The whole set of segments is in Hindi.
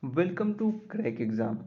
Welcome to crack exam.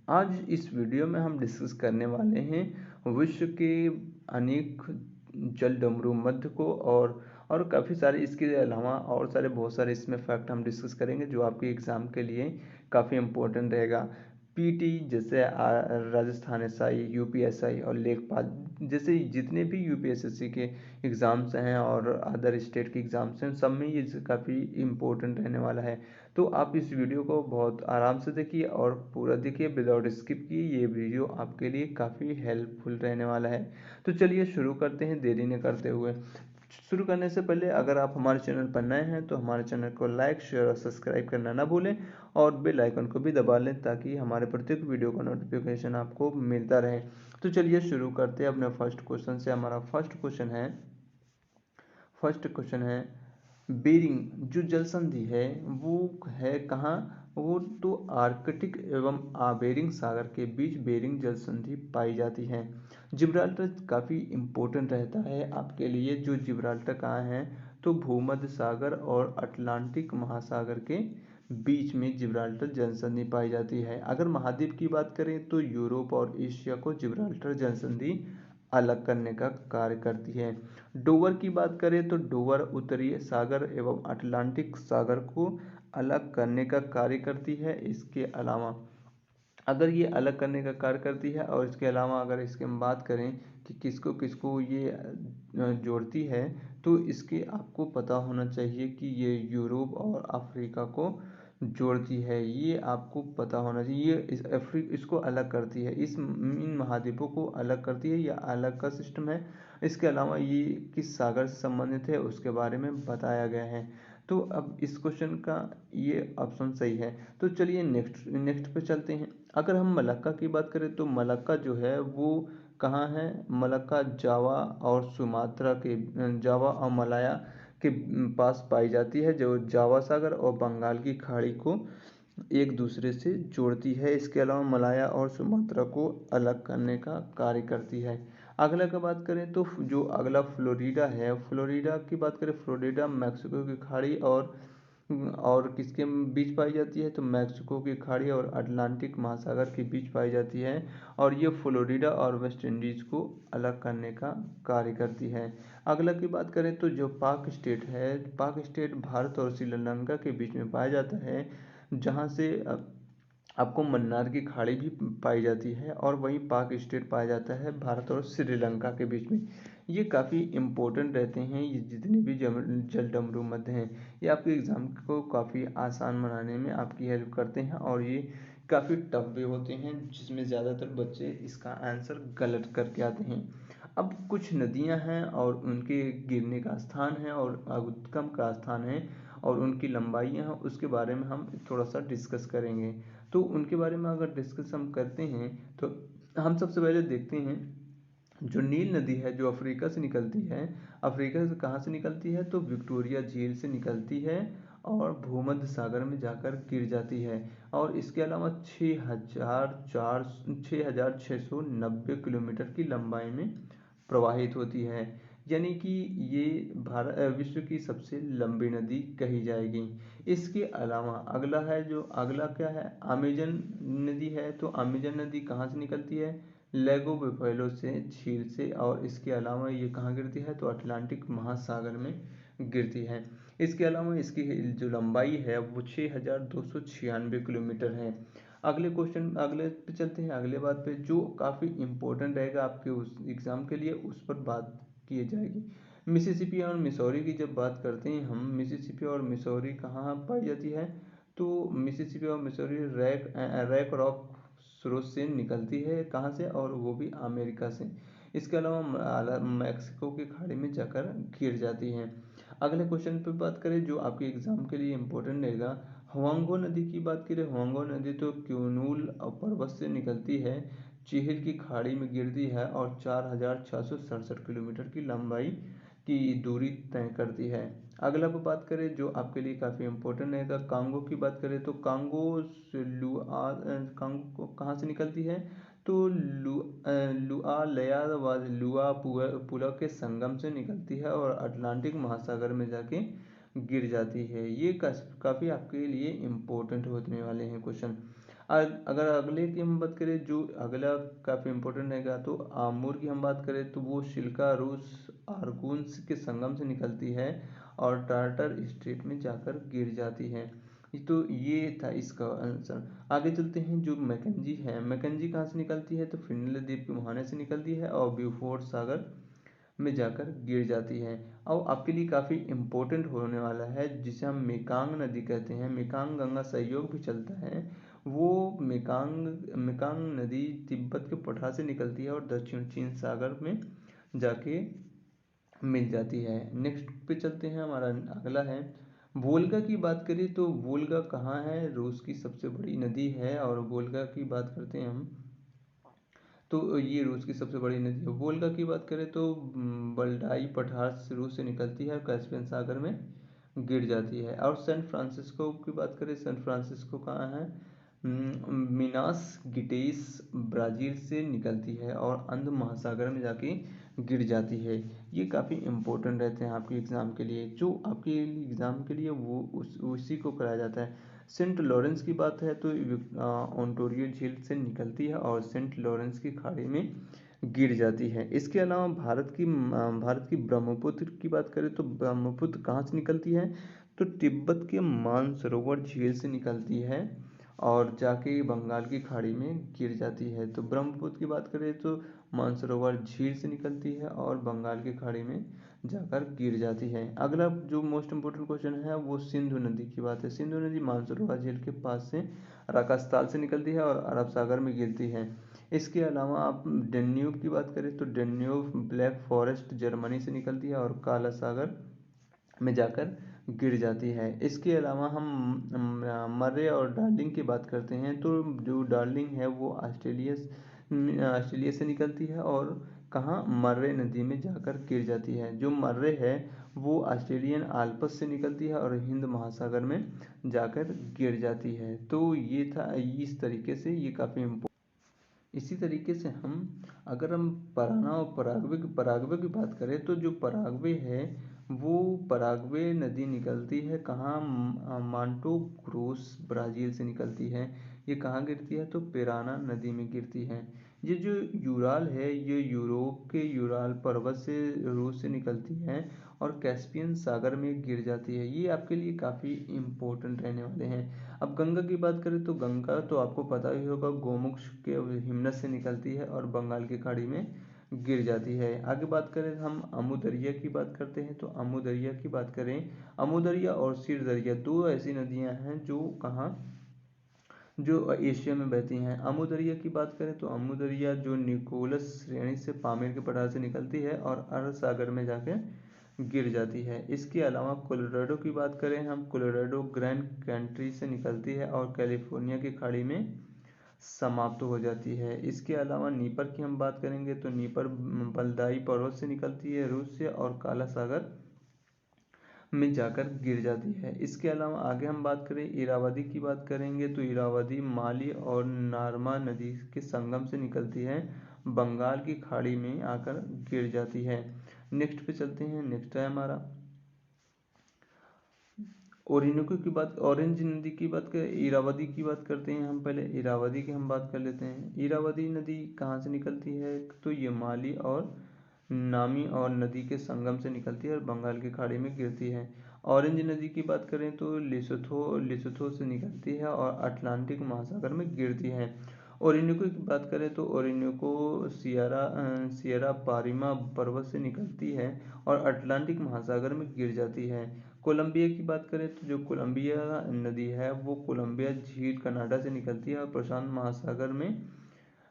आज इस वीडियो में हम डिस्कस करने वाले हैं विश्व के अनेक जल डमरू मध्य को और काफ़ी सारे इसके अलावा और सारे बहुत सारे इसमें फैक्ट हम डिस्कस करेंगे जो आपके एग्ज़ाम के लिए काफ़ी इम्पोर्टेंट रहेगा। पीटी जैसे राजस्थान एसआई, यूपी एसआई और लेखपाल जैसे जितने भी यूपीएसएससी के एग्ज़ाम्स हैं और अदर स्टेट के एग्ज़ाम्स हैं, सब में ये काफ़ी इम्पोर्टेंट रहने वाला है। तो आप इस वीडियो को बहुत आराम से देखिए और पूरा देखिए विदाउट स्किप किए। ये वीडियो आपके लिए काफ़ी हेल्पफुल रहने वाला है। तो चलिए शुरू करते हैं देरी न करते हुए। शुरू करने से पहले अगर आप हमारे चैनल पर नए हैं तो हमारे चैनल को लाइक, शेयर और सब्सक्राइब करना ना भूलें और बेल आइकन को भी दबा लें ताकि हमारे प्रत्येक वीडियो का नोटिफिकेशन आपको मिलता रहे। तो चलिए शुरू करते हैं अपने फर्स्ट क्वेश्चन से। हमारा फर्स्ट क्वेश्चन है बेरिंग जो जल संधि है वो है कहाँ। वो तो आर्कटिक एवं बेरिंग सागर के बीच बेरिंग जल संधि पाई जाती है। जिब्राल्टर काफ़ी इम्पोर्टेंट रहता है आपके लिए। जो जिब्राल्टर कहाँ है तो भूमध्य सागर और अटलांटिक महासागर के बीच में जिब्राल्टर जल संधि पाई जाती है। अगर महाद्वीप की बात करें तो यूरोप और एशिया को जिब्राल्टर जल संधि अलग करने का कार्य करती है। डोवर की बात करें तो डोवर उत्तरी सागर एवं अटलांटिक सागर को अलग करने का कार्य करती है। इसके अलावा अगर ये अलग करने का कार्य करती है और इसके अलावा अगर इसकी हम बात करें कि किसको किसको ये जोड़ती है तो इसके आपको पता होना चाहिए कि ये यूरोप और अफ्रीका को जोड़ती है। ये आपको पता होना चाहिए। ये इसको अलग करती है, इन महाद्वीपों को अलग करती है या अलग का सिस्टम है। इसके अलावा ये किस सागर से संबंधित है उसके बारे में बताया गया है। तो अब इस क्वेश्चन का ये ऑप्शन सही है। तो चलिए नेक्स्ट नेक्स्ट पे चलते हैं। अगर हम मलक्का की बात करें तो मलक्का जो है वो कहाँ है। मलक्का जावा और सुमात्रा के जावा और मलाया के पास पाई जाती है, जो जावा सागर और बंगाल की खाड़ी को एक दूसरे से जोड़ती है। इसके अलावा मलाया और सुमात्रा को अलग करने का कार्य करती है। अगला का बात करें तो जो अगला फ्लोरिडा है, फ्लोरिडा की बात करें, फ्लोरिडा मैक्सिको की खाड़ी और किसके बीच पाई जाती है तो मैक्सिको की खाड़ी और अटलांटिक महासागर के बीच पाई जाती है। और ये फ्लोरिडा और वेस्ट इंडीज़ को अलग करने का कार्य करती है। अगला की बात करें तो जो पाक स्टेट है, पाक स्टेट भारत और श्रीलंका के बीच में पाया जाता है, जहाँ से आपको मन्नार की खाड़ी भी पाई जाती है और वहीं पाक स्टेट पाया जाता है भारत और श्रीलंका के बीच में। ये काफ़ी इम्पोर्टेंट रहते हैं। ये जितने भी जल डमरू मध्य हैं ये आपके एग्ज़ाम को काफ़ी आसान बनाने में आपकी हेल्प करते हैं और ये काफ़ी टफ भी होते हैं जिसमें ज़्यादातर बच्चे इसका आंसर गलत करके आते हैं। अब कुछ नदियां हैं और उनके गिरने का स्थान है और उद्गम का स्थान है और उनकी लंबाइयाँ हैं, उसके बारे में हम थोड़ा सा डिस्कस करेंगे। तो उनके बारे में अगर डिस्कस हम करते हैं तो हम सबसे पहले देखते हैं जो नील नदी है जो अफ्रीका से निकलती है। अफ्रीका से कहाँ से निकलती है तो विक्टोरिया झील से निकलती है और भूमध्य सागर में जाकर गिर जाती है। और इसके अलावा 6,690 किलोमीटर की लंबाई में प्रवाहित होती है। यानी कि ये विश्व की सबसे लंबी नदी कही जाएगी। इसके अलावा अगला है जो अगला क्या है, अमेजन नदी है। तो अमेजन नदी कहाँ से निकलती है, लेगो बुफेलो से झील से। और इसके अलावा ये कहाँ गिरती है तो अटलांटिक महासागर में गिरती है। इसके अलावा इसकी जो लंबाई है वो 6,296 किलोमीटर है। अगले पे चलते हैं। अगले बात पे जो काफ़ी इम्पोर्टेंट रहेगा आपके उस एग्ज़ाम के लिए, उस पर बात की जाएगी। मिसिसिपी और मिसौरी की जब बात करते हैं हम, मिसिसिपी और मिसौरी कहाँ पाई जाती है तो मिसिसिपी और मिसौरी रैक रॉक स्रोत से निकलती है। कहाँ से, और वो भी अमेरिका से। इसके अलावा मैक्सिको की खाड़ी में जाकर गिर जाती हैं। अगले क्वेश्चन पे बात करें जो आपके एग्जाम के लिए इम्पोर्टेंट रहेगा, हुआंगो नदी की बात करें। हुआंगो नदी तो क्यूनूल पर्वत से निकलती है, चिहिल की खाड़ी में गिरती है और 4,667 किलोमीटर की लंबाई की दूरी तय करती है। अगला को बात करें जो आपके लिए काफ़ी इम्पोर्टेंट रहेगा, कांगो की बात करें तो कांगो कहाँ से निकलती है तो लुआलया व लुआ पुला के संगम से निकलती है और अटलांटिक महासागर में जाके गिर जाती है। ये काफ़ी आपके लिए इम्पोर्टेंट होने वाले हैं क्वेश्चन। अगर अगले की हम बात करें, जो अगला काफ़ी इम्पोर्टेंट रहेगा, तो आमूर की हम बात करें तो वो शिल्का रूस आर्गुन्स के संगम से निकलती है और टार्टर स्ट्रेट में जाकर गिर जाती है। तो ये था इसका आंसर। आगे चलते हैं, जो मैकेंजी है, मैकेंजी कहाँ से निकलती है, तो फिनलैंड द्वीप के मुहाने से निकलती है और ब्यूफोर्ट सागर में जाकर गिर जाती है। अब आपके लिए काफ़ी इम्पोर्टेंट होने वाला है, जिसे हम मेकांग नदी कहते हैं, मेकांग गंगा सहयोग भी चलता है। वो मेकांग नदी तिब्बत के पठार से निकलती है और दक्षिण चीन सागर में जाके मिल जाती है। नेक्स्ट पे चलते हैं, हमारा अगला है वोल्गा की बात करें तो वोल्गा कहाँ है, रूस की सबसे बड़ी नदी है। और वोल्गा की बात करते हैं हम, तो ये रूस की सबसे बड़ी नदी है। वोल्गा की बात करें तो बल्डाई पठार से रूस से निकलती है और कैस्पियन सागर में गिर जाती है। और सैन फ्रांसिस्को की बात करें, सैन फ्रांसिस्को कहाँ है, मिनास गिटेस ब्राज़ील से निकलती है और अंध महासागर में जाके गिर जाती है। ये काफ़ी इम्पोर्टेंट रहते हैं आपके एग्ज़ाम के लिए, जो आपके एग्ज़ाम के लिए वो उसी को कराया जाता है। सेंट लॉरेंस की बात है तो ओंटारियो झील से निकलती है और सेंट लॉरेंस की खाड़ी में गिर जाती है। इसके अलावा भारत की ब्रह्मपुत्र की बात करें तो ब्रह्मपुत्र कहाँ से निकलती है, तो तिब्बत के मानसरोवर झील से निकलती है और जाके बंगाल की खाड़ी में गिर जाती है। तो ब्रह्मपुत्र की बात करें तो मानसरोवर झील से निकलती है और बंगाल की खाड़ी में जाकर गिर जाती है। अगला जो मोस्ट इम्पोर्टेंट क्वेश्चन है वो सिंधु नदी की बात है। सिंधु नदी मानसरोवर झील के पास से राकास्ताल से निकलती है और अरब सागर में गिरती है। इसके अलावा आप डेन्यूब की बात करें तो डेन्यूब ब्लैक फॉरेस्ट जर्मनी से निकलती है और काला सागर में जाकर गिर जाती है। इसके अलावा हम मर्रे और डार्लिंग की बात करते हैं, तो जो डार्लिंग है वो ऑस्ट्रेलिया से निकलती है और कहाँ, मर्रे नदी में जाकर गिर जाती है। जो मर्रे है वो ऑस्ट्रेलियन आल्प्स से निकलती है और हिंद महासागर में जाकर गिर जाती है। तो ये था, इस तरीके से ये काफ़ी इम्पोर्टेंट। इसी तरीके से अगर हम पराना और पराग्वे की बात करें, तो जो पराग्वे है वो पराग्वे नदी निकलती है कहाँ, मांटो ग्रोस ब्राज़ील से निकलती है। ये कहाँ गिरती है, तो पेराना नदी में गिरती है। ये जो यूराल है ये यूरोप के यूराल पर्वत से रूस से निकलती है और कैस्पियन सागर में गिर जाती है। ये आपके लिए काफ़ी इम्पोर्टेंट रहने वाले हैं। अब गंगा की बात करें तो गंगा तो आपको पता ही होगा, गोमुख के हिमनद से निकलती है और बंगाल की खाड़ी में गिर जाती है। आगे बात करें हम अमू दरिया की बात करते हैं, तो अमू दरिया की बात करें, अमू दरिया और सीर दरिया दो ऐसी नदियां हैं जो कहाँ, जो एशिया में बहती हैं। अमू दरिया की बात करें तो अमू दरिया जो निकोलस श्रेणी से पामीर के पठार से निकलती है और अरब सागर में जाके गिर जाती है। इसके अलावा कोलोराडो की बात करें हम, कोलोराडो ग्रैंड कंट्री से निकलती है और कैलिफोर्निया की खाड़ी में समाप्त हो जाती है। इसके अलावा नीपर की हम बात करेंगे तो नीपर बलदाई पर्वत से निकलती है रूस से और काला सागर में जाकर गिर जाती है। इसके अलावा आगे हम बात करें इरावदी की बात करेंगे तो इरावदी माली और नार्मा नदी के संगम से निकलती है, बंगाल की खाड़ी में आकर गिर जाती है। नेक्स्ट पे चलते हैं, नेक्स्ट है हमारा ओरिनोको की बात, ऑरेंज नदी की बात करें, इरावदी की बात करते हैं हम। पहले इरावदी की हम बात कर लेते हैं। इरावदी नदी कहाँ से निकलती है, तो ये माली और नामी और नदी के संगम से निकलती है और बंगाल की खाड़ी में गिरती है। ऑरेंज नदी की बात करें तो लिसोथो से निकलती है और अटलांटिक महासागर में गिरती है। ओरिनोको की बात करें तो ओरिनोको सियरा पारिमा पर्वत से निकलती है और अटलांटिक महासागर में गिर जाती है। कोलंबिया की बात करें तो जो कोलंबिया नदी है वो कोलंबिया झील कनाडा से निकलती है और प्रशांत महासागर में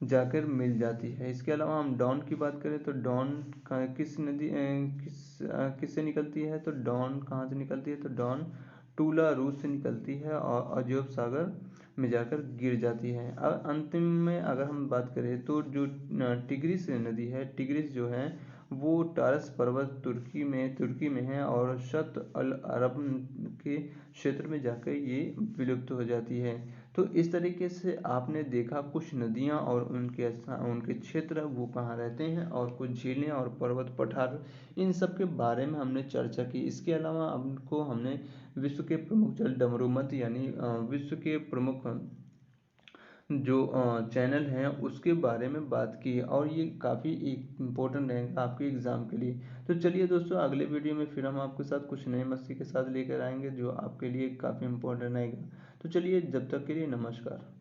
जाकर मिल जाती है। इसके अलावा हम डॉन की बात करें तो डॉन किस नदी किस से निकलती है, तो डॉन कहाँ से निकलती है, तो डॉन टूला रूस से निकलती है और अजोब सागर में जाकर गिर जाती है। अब अंतिम में अगर हम बात करें तो जो टिग्रिस नदी है, टिग्रिस जो है वो टारस पर्वत तुर्की में है और शत अल अरब के क्षेत्र में जाकर ये विलुप्त हो जाती है। तो इस तरीके से आपने देखा कुछ नदियाँ और उनके क्षेत्र वो कहाँ रहते हैं, और कुछ झीलें और पर्वत पठार, इन सब के बारे में हमने चर्चा की। इसके अलावा हमको हमने विश्व के प्रमुख जल डमरूमत यानी विश्व के प्रमुख जो चैनल हैं उसके बारे में बात की, और ये काफ़ी एक इम्पोर्टेंट है आपके एग्ज़ाम के लिए। तो चलिए दोस्तों, अगले वीडियो में फिर हम आपके साथ कुछ नए मस्ती के साथ लेकर आएंगे जो आपके लिए काफ़ी इम्पोर्टेंट रहेगा। तो चलिए, जब तक के लिए नमस्कार।